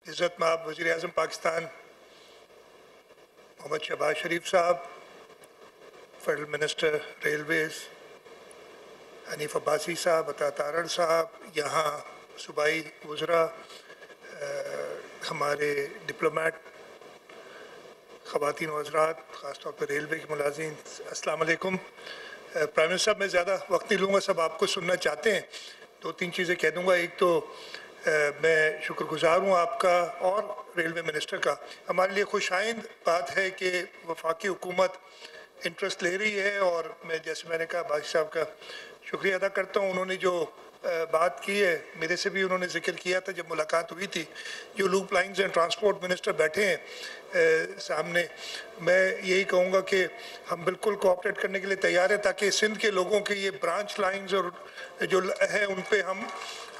इज़्ज़त माब वज़ीर आज़म पाकिस्तान मोहम्मद शहबाज शरीफ साहब, federal minister Railways Hanif Abbasi साहब, अता तारड़ साहब, यहाँ सूबाई वज़रा, हमारे डिप्लोमेट, ख़वातीन हज़रात, ख़ास तौर पर रेलवे के मुलाज़िम, अस्सलाम वालेकुम। प्राइम मिनिस्टर साहब, मैं ज़्यादा वक्त नहीं लूँगा, सब आपको सुनना चाहते हैं। दो तीन चीज़ें कह दूँगा। एक तो मैं शुक्रगुज़ार हूँ आपका और रेलवे मिनिस्टर का। हमारे लिए खुशाइंद बात है कि वफाकी हुकूमत इंटरेस्ट ले रही है, और मैं जैसे मैंने कहा बादशाह साहब का शुक्रिया अदा करता हूँ। उन्होंने जो बात की है, मेरे से भी उन्होंने जिक्र किया था जब मुलाकात हुई थी। जो loop lines and transport minister बैठे हैं सामने, मैं यही कहूँगा कि हम बिल्कुल कोऑपरेट करने के लिए तैयार हैं, ताकि सिंध के लोगों के ये ब्रांच लाइंस और जो है उन पे हम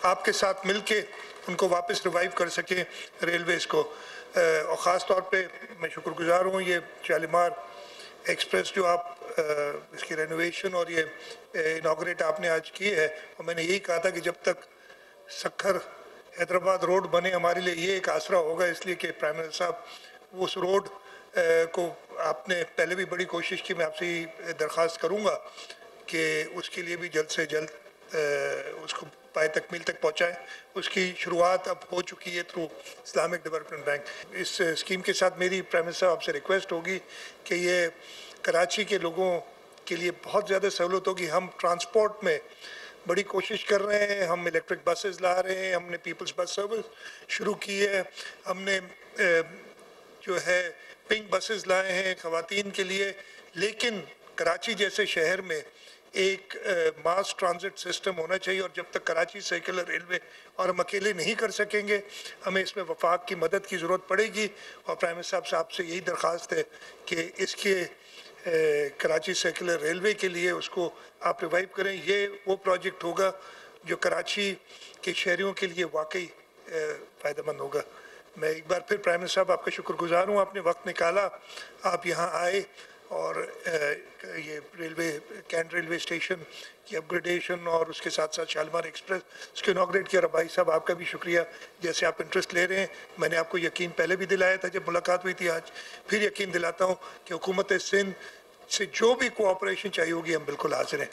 आपके साथ मिल के उनको वापस रिवाइव कर सकें रेलवेज़ को। और ख़ास तौर पे मैं शुक्रगुज़ार हूँ ये शालीमार एक्सप्रेस जो आप इसकी रेनोवेशन और ये इनाग्रेट आपने आज की है। और मैंने यही कहा था कि जब तक सक्खर हैदराबाद रोड बने हमारे लिए ये एक आसरा होगा, इसलिए कि प्राइम मिनिस्टर साहब उस रोड को आपने पहले भी बड़ी कोशिश की। मैं आपसे दरख्वास्त करूँगा कि उसके लिए भी जल्द से जल्द उसको पाए तकमील तक पहुँचाएँ। उसकी शुरुआत अब हो चुकी है थ्रू इस्लामिक डेवलपमेंट बैंक। इस स्कीम के साथ मेरी प्राइम मिनिस्टर आपसे रिक्वेस्ट होगी कि ये कराची के लोगों के लिए बहुत ज़्यादा सहूलत होगी। हम ट्रांसपोर्ट में बड़ी कोशिश कर रहे हैं, हम इलेक्ट्रिक बसेस ला रहे हैं, हमने पीपल्स बस सर्विस शुरू की है, हमने जो है पिंक बसेस लाए हैं ख़वातीन के लिए। लेकिन कराची जैसे शहर में एक मास ट्रांजिट सिस्टम होना चाहिए, और जब तक कराची सर्कुलर रेलवे और हम अकेले नहीं कर सकेंगे, हमें इसमें वफाक की मदद की ज़रूरत पड़ेगी। और प्राइम मिनिस्टर साहब से यही दरख्वास्त है कि इसके कराची सर्कुलर रेलवे के लिए उसको आप रिवाइव करें। ये वो प्रोजेक्ट होगा जो कराची के शहरियों के लिए वाकई फ़ायदेमंद होगा। मैं एक बार फिर प्राइम मिनिस्टर साहब आपका शुक्रगुज़ार हूँ, आपने वक्त निकाला, आप यहाँ आए और ये रेलवे कैंट रेलवे स्टेशन की अपग्रेडेशन और उसके साथ साथ शालीमार एक्सप्रेस इसको इनाग्रेट किया। भाई साहब आपका भी शुक्रिया, जैसे आप इंटरेस्ट ले रहे हैं। मैंने आपको यकीन पहले भी दिलाया था जब मुलाकात हुई थी, आज फिर यकीन दिलाता हूँ कि हुकूमत सिंध से जो भी कोऑपरेशन चाहिए होगी हम बिल्कुल हाजिर हैं।